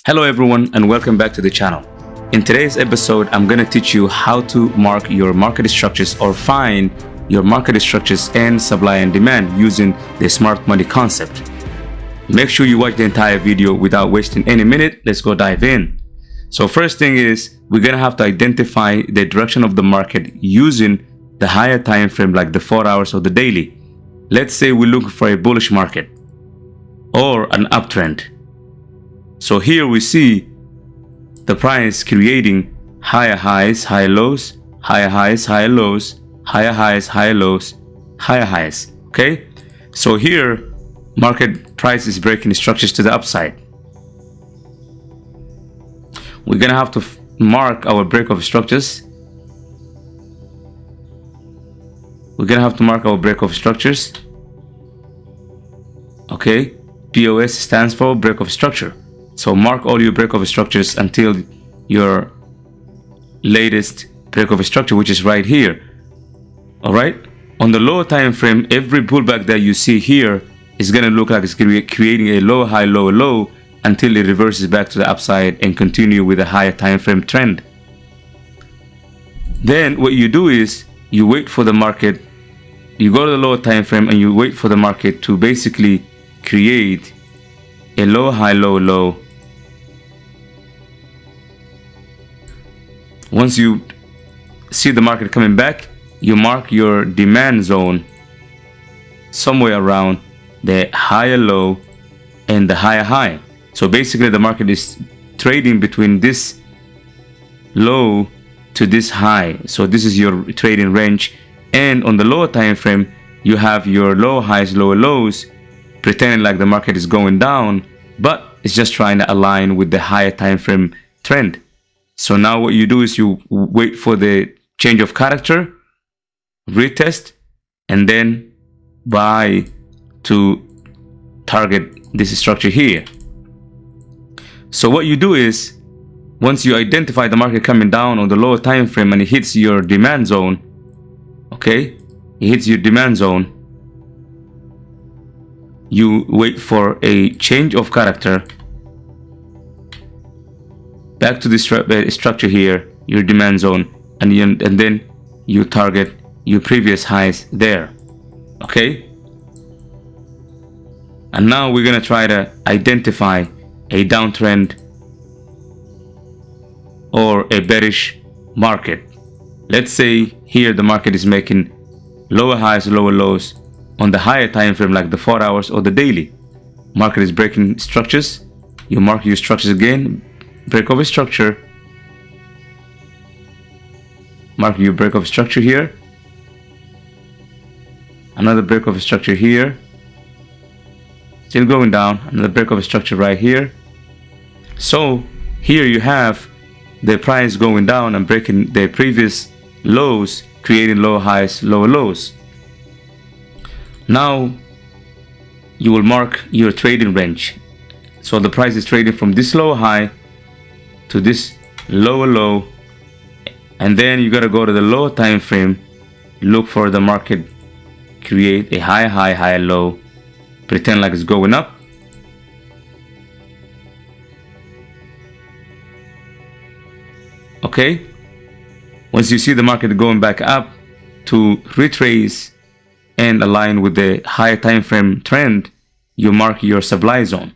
Hello everyone and welcome back to the channel. In today's episode, I'm going to teach you how to mark your market structures or find your market structures and supply and demand using the smart money concept. Make sure you watch the entire video without wasting any minute. Let's go dive in. So first thing is, we're going to have to identify the direction of the market using the higher time frame like the 4 hours or the daily. Let's say we're looking for a bullish market or an uptrend. So here we see the price creating higher highs, higher lows, higher highs, higher lows, higher highs, higher lows, higher highs. Okay, so here market price is breaking structures to the upside. We're gonna have to mark our break of structures. We're gonna have to mark our break of structures. Okay, BOS stands for break of structure. So mark all your break of structures until your latest break of structure, which is right here. All right. On the lower time frame, every pullback that you see here is going to look like it's creating a low, high, low, low until it reverses back to the upside and continue with a higher time frame trend. Then what you do is you wait for the market. You go to the lower time frame and you wait for the market to basically create a low, high, low, low. Once you see the market coming back, you mark your demand zone somewhere around the higher low and the higher high. So basically the market is trading between this low to this high. So this is your trading range. And on the lower time frame, you have your low highs, lower lows, pretending like the market is going down, but it's just trying to align with the higher time frame trend. So now what you do is you wait for the change of character, retest, and then buy to target this structure here. So what you do is, once you identify the market coming down on the lower time frame and it hits your demand zone, okay, it hits your demand zone, you wait for a change of character back to the structure here, your demand zone, and then you target your previous highs there. Okay, and now we're gonna try to identify a downtrend or a bearish market. Let's say here the market is making lower highs, lower lows on the higher time frame like the 4 hours or the daily. Market is breaking structures. You mark your structures again, break of a structure, mark your break of structure here, another break of structure here, still going down, another break of structure right here. So here you have the price going down and breaking the previous lows, creating low highs, lower lows. Now you will mark your trading range. So the price is trading from this low high to this lower low, and then you got to go to the lower time frame, look for the market create a high, high, high, low, pretend like it's going up, okay. Once you see the market going back up, to retrace and align with the higher time frame trend, you mark your supply zone.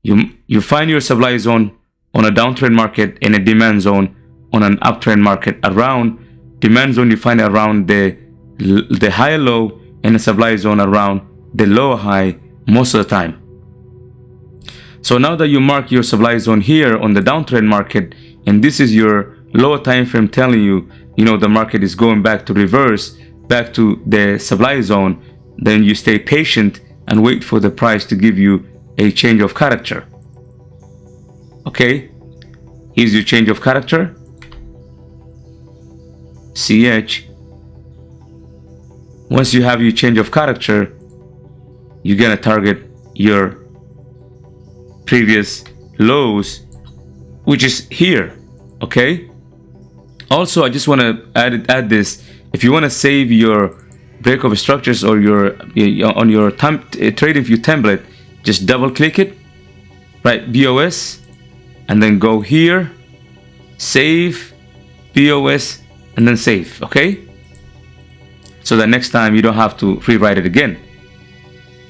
You find your supply zone on a downtrend market and a demand zone on an uptrend market. Around demand zone, you find it around the higher low, and the supply zone around the lower high most of the time. So now that you mark your supply zone here on the downtrend market, and this is your lower time frame telling you, the market is going back to reverse, back to the supply zone, then you stay patient and wait for the price to give you a change of character. Okay, here's your change of character, CH. Once you have your change of character, you're gonna target your previous lows, which is here. Okay, also I just want to add this. If you want to save your break of structures or your on your trading view template, just double click it right? BOS, and then go here, save, BOS, and then save, okay? So that next time you don't have to rewrite it again.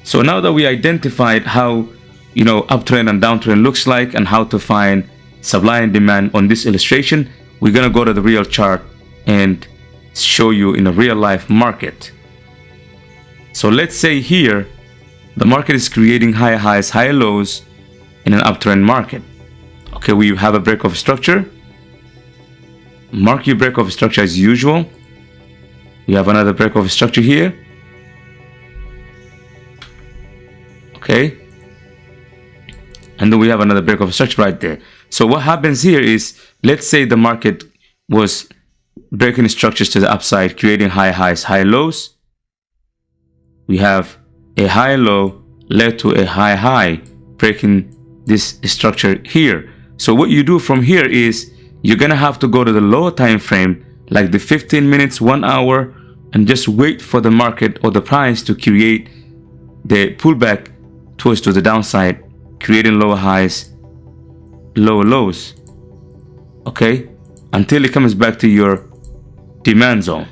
So now that we identified how, uptrend and downtrend looks like and how to find supply and demand on this illustration, we're gonna go to the real chart and show you in a real life market. So let's say here, the market is creating higher highs, higher lows in an uptrend market. Okay, we have a break of structure. Mark your break of structure as usual. We have another break of structure here. Okay. And then we have another break of structure right there. So what happens here is, let's say the market was breaking structures to the upside, creating high highs, high lows. We have a high low led to a high high, breaking this structure here. So what you do from here is, you're gonna have to go to the lower time frame, like the 15 minutes, 1 hour, and just wait for the market or the price to create the pullback towards to the downside, creating lower highs, lower lows, okay, until it comes back to your demand zone.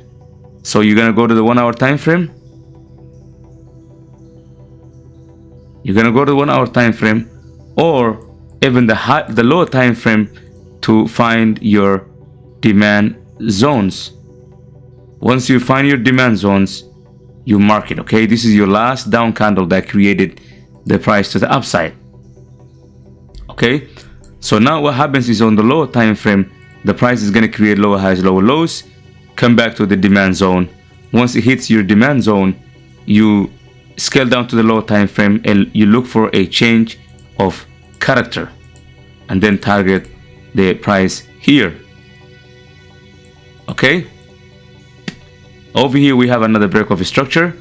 So you're gonna go to the 1 hour time frame. You're gonna go to the 1 hour time frame, or even the lower time frame, to find your demand zones. Once you find your demand zones, you mark it, okay? This is your last down candle that created the price to the upside, okay? So now what happens is, on the lower time frame, the price is going to create lower highs, lower lows, come back to the demand zone. Once it hits your demand zone, you scale down to the lower time frame and you look for a change of character, and then target the price here, okay? Over here we have another break of structure.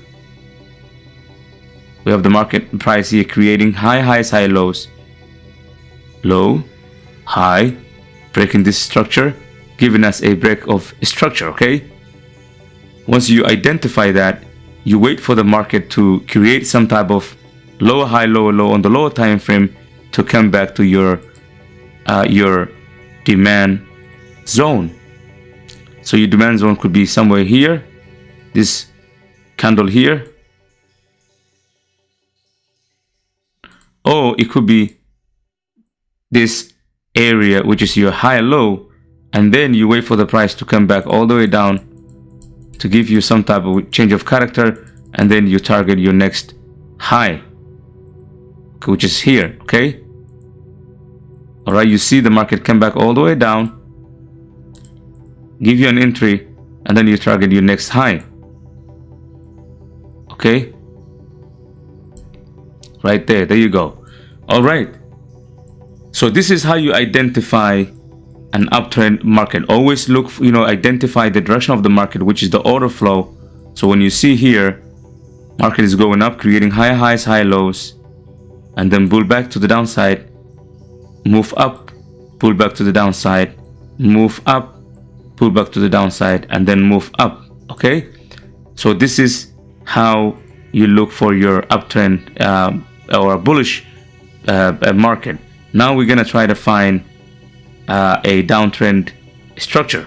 We have the market price here creating high highs, high lows, low, high, breaking this structure, giving us a break of structure, okay? Once you identify that, you wait for the market to create some type of lower high, lower low on the lower time frame to come back to your demand zone. So your demand zone could be somewhere here, this candle here, or it could be this area, which is your high low, and then you wait for the price to come back all the way down to give you some type of change of character, and then you target your next high, which is here, okay? All right, you see the market come back all the way down, give you an entry, and then you target your next high, okay? Right there, there you go. All right, so this is how you identify an uptrend market. Always look, identify the direction of the market, which is the order flow. So when you see here, market is going up, creating high highs, high lows, and then pull back to the downside, move up, pull back to the downside, move up, pull back to the downside, and then move up, okay? So this is how you look for your uptrend or a bullish market. Now we're gonna try to find a downtrend structure.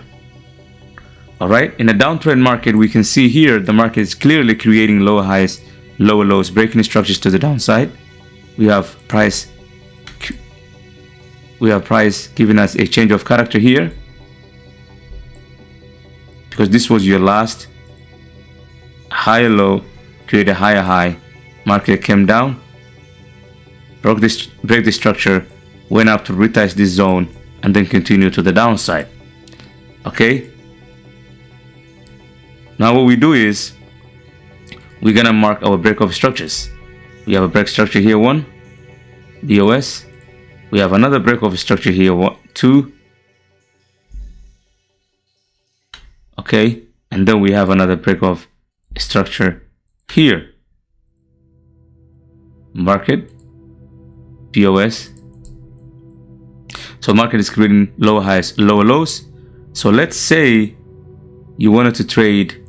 All right, in a downtrend market, we can see here the market is clearly creating lower highs, lower lows, breaking structures to the downside. We have price giving us a change of character here, because this was your last higher low, create a higher high, market came down, break the structure, went up to retest this zone, and then continue to the downside, okay? Now what we do is, we're gonna mark our break of structures. We have a break structure here, 1, BOS. We have another break of structure here, 1, 2, okay? And then we have another break of structure here, market, BOS. So market is creating lower highs, lower lows. So let's say you wanted to trade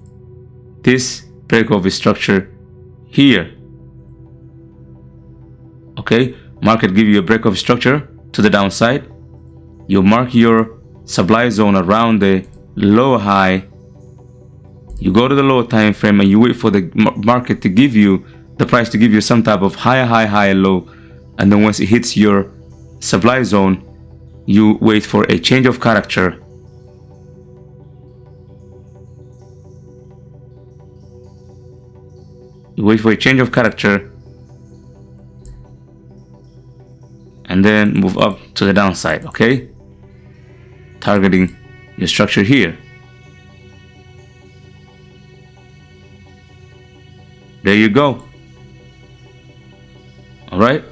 this break of structure here, okay? market give you a breakout structure to the downside, you mark your supply zone around the low high, you go to the lower time frame and you wait for the market to give you, the price to give you some type of higher high, higher low, and then once it hits your supply zone, you wait for a change of character. You wait for a change of character and then move up to the downside, okay? Targeting your structure here. There you go. All right,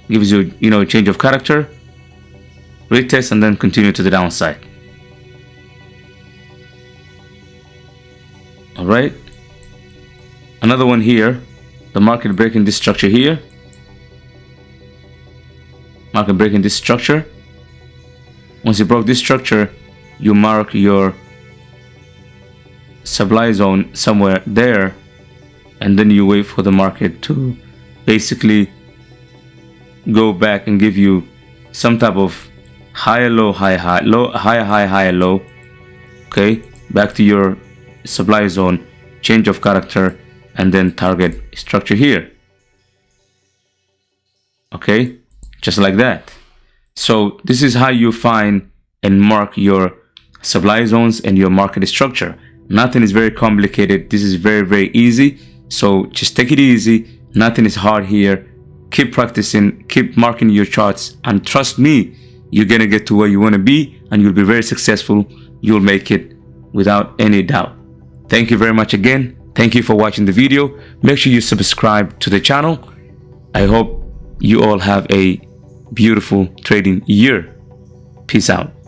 gives you, a change of character, retest, and then continue to the downside. All right, another one here, the market breaking this structure here. Market breaking this structure. Once you broke this structure, you mark your supply zone somewhere there, and then you wait for the market to basically go back and give you some type of higher low, high high, low, higher high, higher low. Okay, back to your supply zone, change of character, and then target structure here. Okay, just like that. So this is how you find and mark your supply zones and your market structure. Nothing is very complicated. This is very, very easy. So just take it easy. Nothing is hard here. Keep practicing, keep marking your charts, and trust me, you're gonna get to where you want to be and you'll be very successful. You'll make it without any doubt. Thank you very much again. Thank you for watching the video. Make sure you subscribe to the channel. I hope you all have a beautiful trading year. Peace out.